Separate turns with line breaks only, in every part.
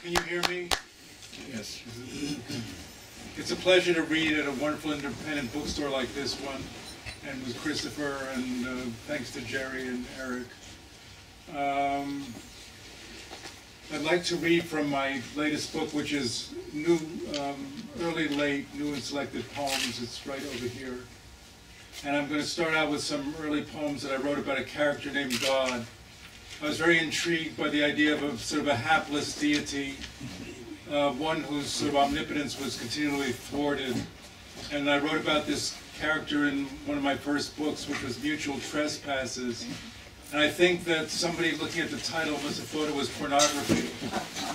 Can you hear me?
Yes.
It's a pleasure to read at a wonderful independent bookstore like this one, and with Christopher, and thanks to Jerry and Eric. I'd like to read from my latest book, which is new, early, late, new and selected poems. It's right over here. And I'm going to start out with some early poems that I wrote about a character named God. I was very intrigued by the idea of a sort of a hapless deity, one whose sort of omnipotence was continually thwarted. And I wrote about this character in one of my first books, which was Mutual Trespasses. And I think that somebody looking at the title must have thought it was pornography,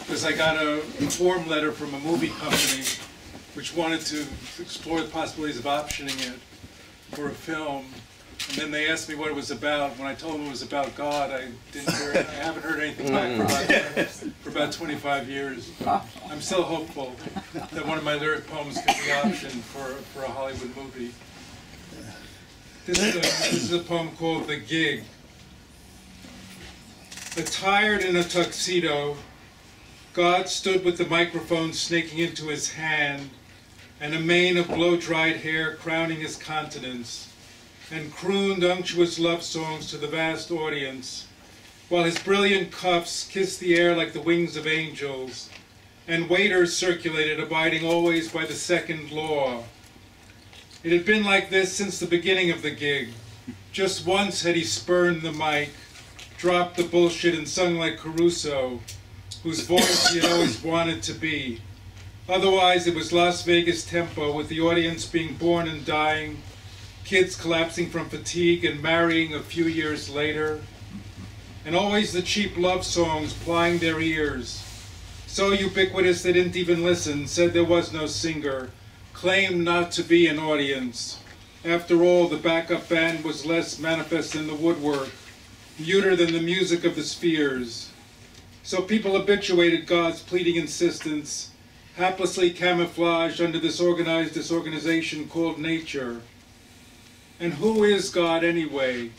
because I got a form letter from a movie company which wanted to explore the possibilities of optioning it for a film. And then they asked me what it was about. When I told them it was about God, I haven't heard anything back for about 25 years. I'm still hopeful that one of my lyric poems could be optioned for a Hollywood movie. This is a poem called The Gig. Attired in a tuxedo, God stood with the microphone snaking into his hand and a mane of blow-dried hair crowning his countenance, and crooned unctuous love songs to the vast audience, while his brilliant cuffs kissed the air like the wings of angels, and waiters circulated, abiding always by the second law. It had been like this since the beginning of the gig. Just once had he spurned the mic, dropped the bullshit, and sung like Caruso, whose voice he had always wanted to be. Otherwise, it was Las Vegas tempo, with the audience being born and dying, kids collapsing from fatigue and marrying a few years later, and always the cheap love songs plying their ears. So ubiquitous they didn't even listen, said there was no singer, claimed not to be an audience. After all, the backup band was less manifest than the woodwork, muter than the music of the spheres. So people habituated God's pleading insistence, haplessly camouflaged under this organized disorganization called nature. And who is God anyway?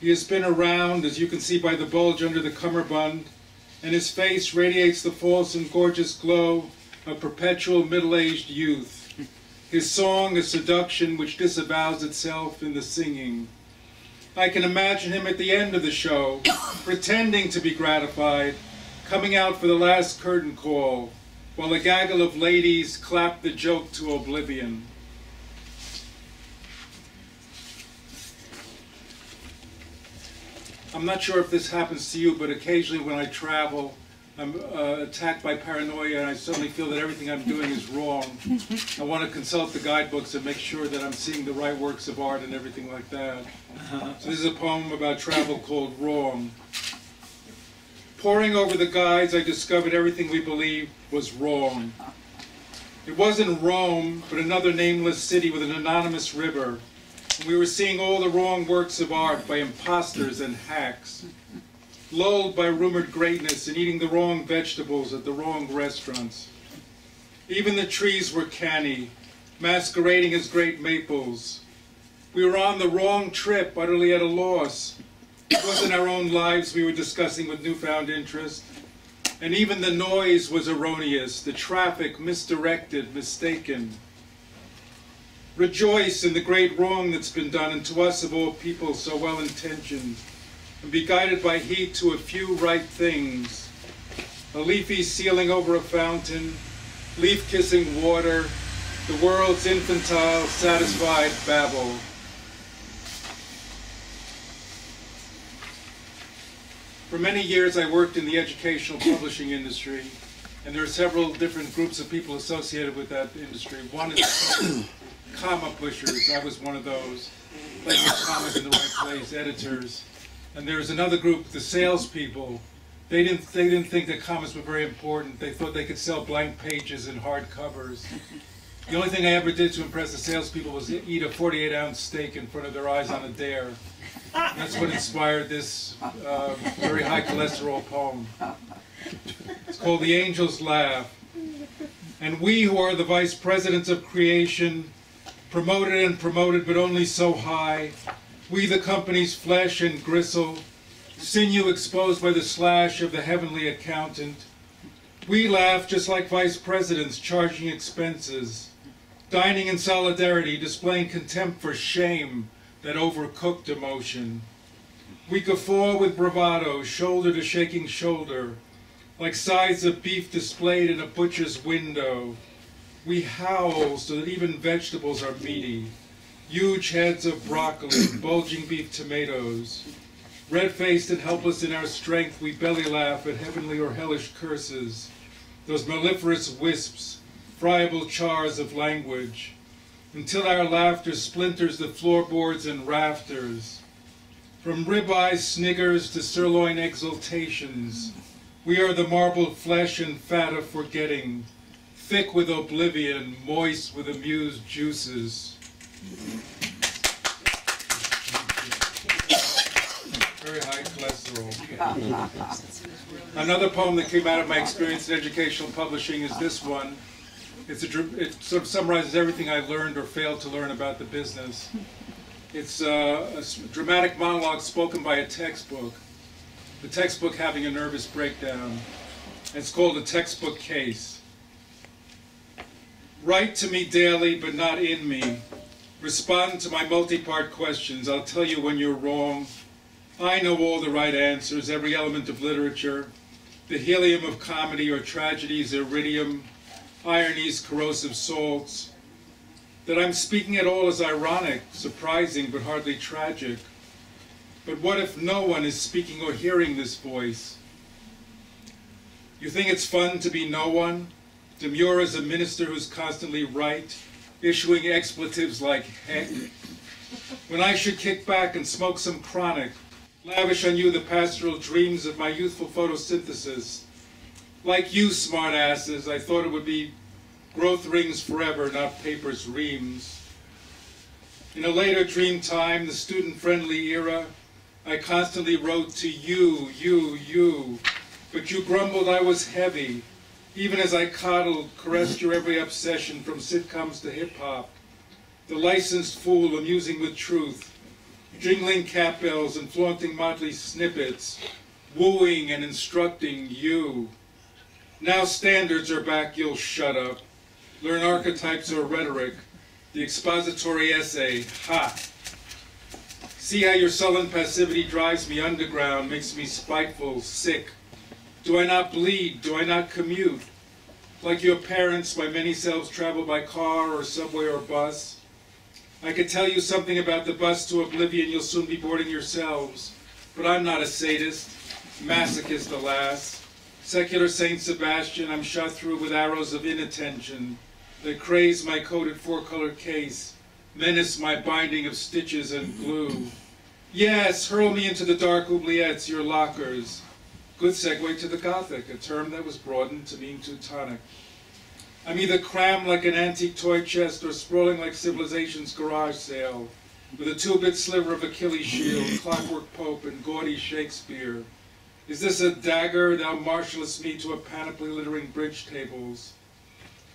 He has been around, as you can see by the bulge under the cummerbund, and his face radiates the false and gorgeous glow of perpetual middle-aged youth. His song a seduction which disavows itself in the singing. I can imagine him at the end of the show, pretending to be gratified, coming out for the last curtain call, while a gaggle of ladies clap the joke to oblivion. I'm not sure if this happens to you, but occasionally when I travel, I'm attacked by paranoia, and I suddenly feel that everything I'm doing is wrong. I want to consult the guidebooks and make sure that I'm seeing the right works of art and everything like that. So this is a poem about travel called Wrong. Poring over the guides, I discovered everything we believed was wrong. It wasn't Rome, but another nameless city with an anonymous river. And we were seeing all the wrong works of art by imposters and hacks, lulled by rumored greatness and eating the wrong vegetables at the wrong restaurants. Even the trees were canny, masquerading as great maples. We were on the wrong trip, utterly at a loss. It wasn't our own lives we were discussing with newfound interest. And even the noise was erroneous, the traffic misdirected, mistaken. Rejoice in the great wrong that's been done, and to us of all people so well-intentioned, and be guided by heat to a few right things. A leafy ceiling over a fountain, leaf-kissing water, the world's infantile, satisfied babble. For many years I worked in the educational publishing industry, and there are several different groups of people associated with that industry. One is comma pushers. I was one of those, placing commas in the right place, editors. And there was another group, the salespeople. They didn't think that commas were very important. They thought they could sell blank pages and hard covers. The only thing I ever did to impress the salespeople was eat a 48-ounce steak in front of their eyes on a dare. And that's what inspired this very high cholesterol poem. It's called The Angel's Laugh. And we who are the vice presidents of creation, promoted and promoted but only so high, we the company's flesh and gristle, sinew exposed by the slash of the heavenly accountant, We laugh just like vice presidents charging expenses, dining in solidarity, displaying contempt for shame, that overcooked emotion. We guffaw with bravado, shoulder to shaking shoulder, like sides of beef displayed in a butcher's window. We howl so that even vegetables are meaty. Huge heads of broccoli, bulging beef tomatoes. Red-faced and helpless in our strength, we belly laugh at heavenly or hellish curses, those mellifluous wisps, friable chars of language, until our laughter splinters the floorboards and rafters. From ribeye sniggers to sirloin exultations, we are the marbled flesh and fat of forgetting, thick with oblivion, moist with amused juices. Very high cholesterol. Another poem that came out of my experience in educational publishing is this one. It sort of summarizes everything I learned or failed to learn about the business. It's a dramatic monologue spoken by a textbook, the textbook having a nervous breakdown. It's called A Textbook Case. Write to me daily, but not in me. Respond to my multi-part questions. I'll tell you when you're wrong. I know all the right answers, every element of literature, the helium of comedy or tragedy's iridium, irony's corrosive salts. That I'm speaking at all is ironic, surprising, but hardly tragic. But what if no one is speaking or hearing this voice? You think it's fun to be no one? Demure as a minister who's constantly right, issuing expletives like heck? When I should kick back and smoke some chronic, lavish on you the pastoral dreams of my youthful photosynthesis. Like you, smart asses, I thought it would be growth rings forever, not paper's reams. In a later dream time, the student-friendly era, I constantly wrote to you, but you grumbled I was heavy, even as I coddled, caressed your every obsession from sitcoms to hip-hop, the licensed fool amusing with truth, jingling cat bells and flaunting motley snippets, wooing and instructing you. Now standards are back, you'll shut up. Learn archetypes or rhetoric, the expository essay, ha. See how your sullen passivity drives me underground, makes me spiteful, sick. Do I not bleed? Do I not commute? Like your parents, my many selves travel by car or subway or bus. I could tell you something about the bus to oblivion you'll soon be boarding yourselves, but I'm not a sadist, masochist alas. Secular Saint Sebastian, I'm shot through with arrows of inattention that craze my coated four-color case, menace my binding of stitches and glue. Yes, hurl me into the dark oubliettes, your lockers. Good segue to the Gothic, a term that was broadened to mean Teutonic. I'm either crammed like an antique toy chest or sprawling like civilization's garage sale, with a 2-bit sliver of Achilles shield, clockwork Pope, and gaudy Shakespeare. Is this a dagger thou marshallest me to a panoply littering bridge tables?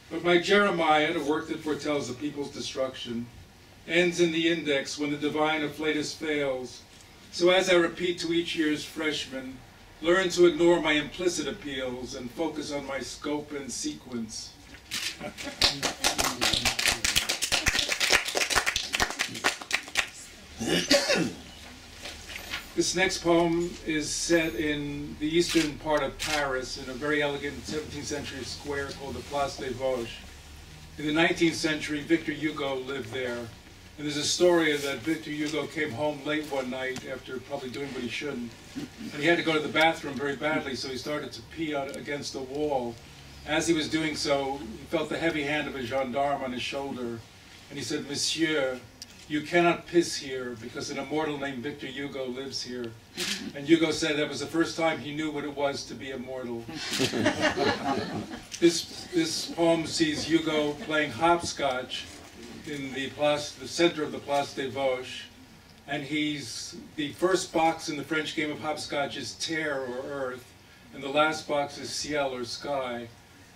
But my Jeremiah, the work that foretells the people's destruction, ends in the index when the divine afflatus fails. So as I repeat to each year's freshman, learn to ignore my implicit appeals and focus on my scope and sequence. This next poem is set in the eastern part of Paris in a very elegant 17th century square called the Place des Vosges. In the 19th century, Victor Hugo lived there. And there's a story that Victor Hugo came home late one night after probably doing what he shouldn't. And he had to go to the bathroom very badly, so he started to pee out against the wall. As he was doing so, he felt the heavy hand of a gendarme on his shoulder. And he said, "Monsieur, you cannot piss here because an immortal named Victor Hugo lives here." And Hugo said that was the first time he knew what it was to be immortal. This poem sees Hugo playing hopscotch in the center of the Place des Vosges. And the first box in the French game of hopscotch is terre or earth, and the last box is ciel or sky.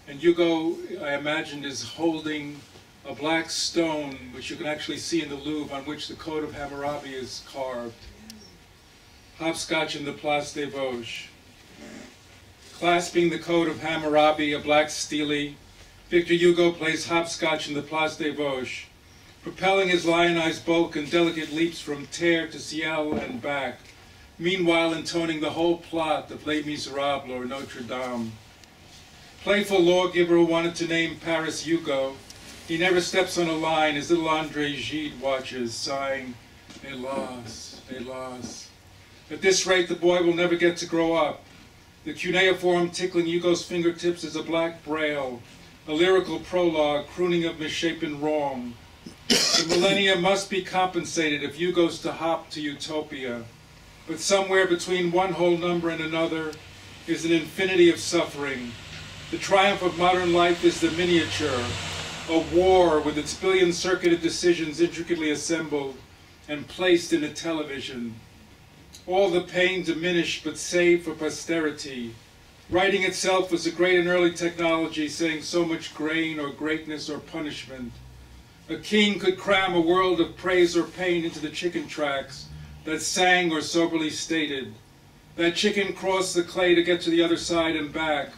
And Hugo, I imagined, is holding a black stone, which you can actually see in the Louvre, on which the Code of Hammurabi is carved. Hopscotch in the Place des Vosges. Clasping the coat of Hammurabi, a black stele, Victor Hugo plays hopscotch in the Place des Vosges, propelling his lionized bulk in delicate leaps from Terre to Ciel and back, meanwhile intoning the whole plot of Les Miserables or Notre Dame. Playful lawgiver who wanted to name Paris Hugo, he never steps on a line as little André Gide watches, sighing, hélas, hélas. At this rate, the boy will never get to grow up. The cuneiform tickling Hugo's fingertips is a black braille, a lyrical prologue crooning of misshapen wrong. The millennia must be compensated if Hugo's to hop to utopia. But somewhere between one whole number and another is an infinity of suffering. The triumph of modern life is the miniature, a war with its billion-circuited decisions intricately assembled and placed in a television. All the pain diminished but saved for posterity. Writing itself was a great and early technology, saying so much grain or greatness or punishment. A king could cram a world of praise or pain into the chicken tracks that sang or soberly stated. That chicken crossed the clay to get to the other side and back,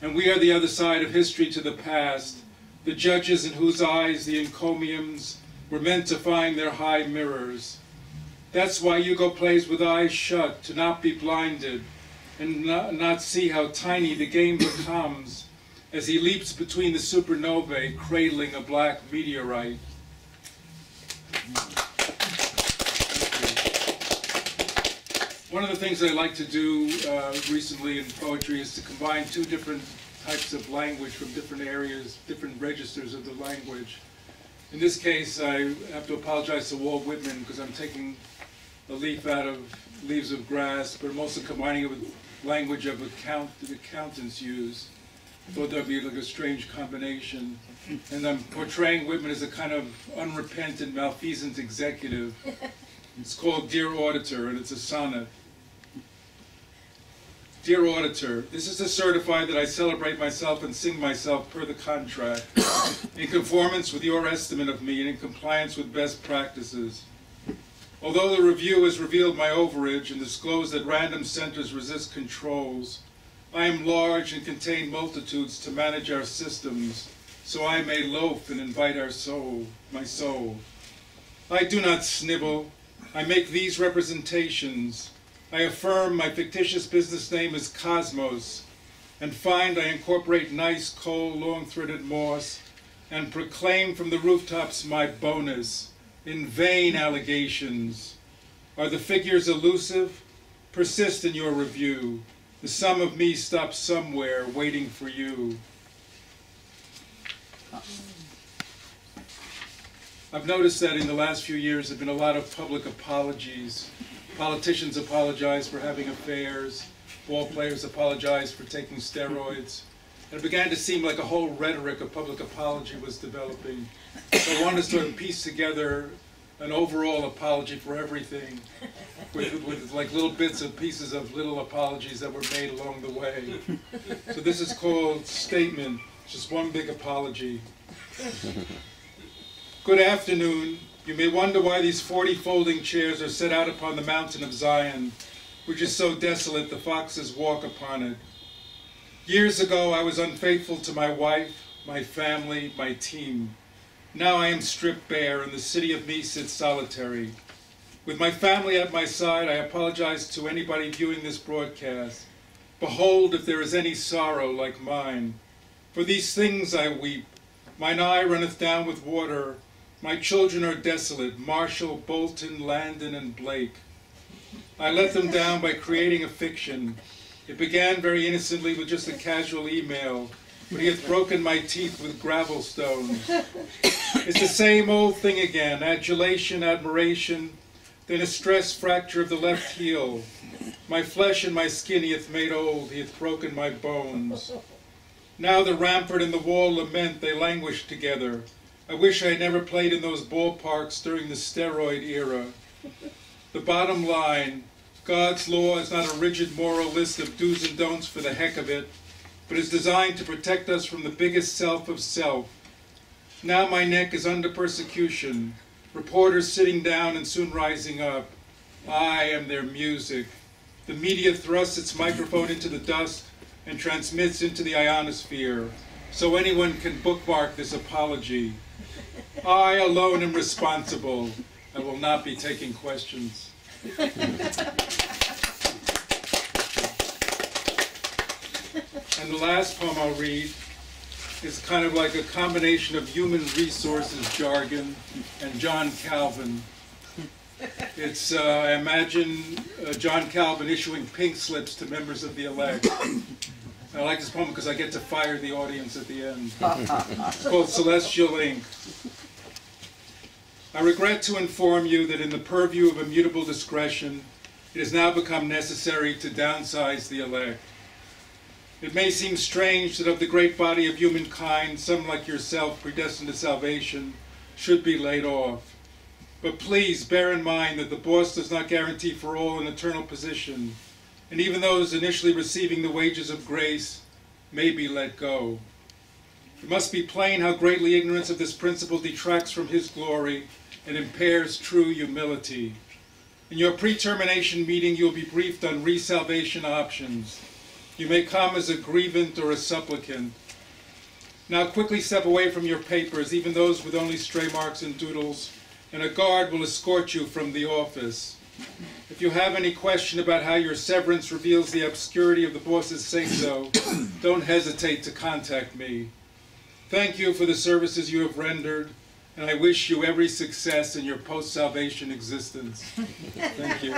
and we are the other side of history to the past, the judges in whose eyes the encomiums were meant to find their high mirrors. That's why Hugo plays with eyes shut, to not be blinded, and not see how tiny the game becomes as he leaps between the supernovae, cradling a black meteorite. One of the things I like to do recently in poetry is to combine two different types of language from different areas, different registers of the language. In this case, I have to apologize to Walt Whitman because I'm taking a leaf out of Leaves of Grass, but I'm also combining it with language of the accountants use. I thought that would be like a strange combination. And I'm portraying Whitman as a kind of unrepentant, malfeasant executive. It's called Dear Auditor, and it's a sonnet. Dear Auditor, this is to certify that I celebrate myself and sing myself per the contract, in conformance with your estimate of me and in compliance with best practices. Although the review has revealed my overage and disclosed that random centers resist controls, I am large and contain multitudes to manage our systems, so I may loaf and invite my soul. I do not snibble. I make these representations. I affirm my fictitious business name is Cosmos, and find I incorporate nice coal, long-threaded moss, and proclaim from the rooftops my bonus. In vain allegations. Are the figures elusive? Persist in your review. The sum of me stops somewhere, waiting for you. I've noticed that in the last few years there have been a lot of public apologies. Politicians apologize for having affairs. Ball players apologize for taking steroids. And it began to seem like a whole rhetoric of public apology was developing. So I wanted to sort of piece together an overall apology for everything with like little bits and pieces of little apologies that were made along the way. So this is called Statement, just one big apology. Good afternoon. You may wonder why these 40 folding chairs are set out upon the mountain of Zion, which is so desolate the foxes walk upon it. Years ago, I was unfaithful to my wife, my family, my team. Now I am stripped bare, and the city of me sits solitary. With my family at my side, I apologize to anybody viewing this broadcast. Behold, if there is any sorrow like mine. For these things I weep. Mine eye runneth down with water. My children are desolate, Marshall, Bolton, Landon, and Blake. I let them down by creating a fiction. It began very innocently with just a casual email, but he hath broken my teeth with gravel stones. It's the same old thing again, adulation, admiration, then a stress fracture of the left heel. My flesh and my skin he hath made old, he hath broken my bones. Now the rampart and the wall lament, they languish together. I wish I had never played in those ballparks during the steroid era. The bottom line, God's law is not a rigid moral list of do's and don'ts for the heck of it, but is designed to protect us from the biggest self of self. Now my neck is under persecution, reporters sitting down and soon rising up. I am their music. The media thrusts its microphone into the dust and transmits into the ionosphere, so anyone can bookmark this apology. I alone am responsible. I will not be taking questions. And the last poem I'll read is kind of like a combination of human resources jargon and John Calvin. It's, I imagine, John Calvin issuing pink slips to members of the elect. I like this poem because I get to fire the audience at the end. It's called Celestial Ink. I regret to inform you that in the purview of immutable discretion, it has now become necessary to downsize the elect. It may seem strange that of the great body of humankind, some like yourself, predestined to salvation, should be laid off. But please bear in mind that the boss does not guarantee for all an eternal position, and even those initially receiving the wages of grace may be let go. It must be plain how greatly ignorance of this principle detracts from his glory and impairs true humility. In your pre-termination meeting, you will be briefed on resalvation options. You may come as a grievant or a supplicant. Now quickly step away from your papers, even those with only stray marks and doodles, and a guard will escort you from the office. If you have any question about how your severance reveals the obscurity of the boss's say-so, don't hesitate to contact me. Thank you for the services you have rendered, and I wish you every success in your post-salvation existence. Thank you.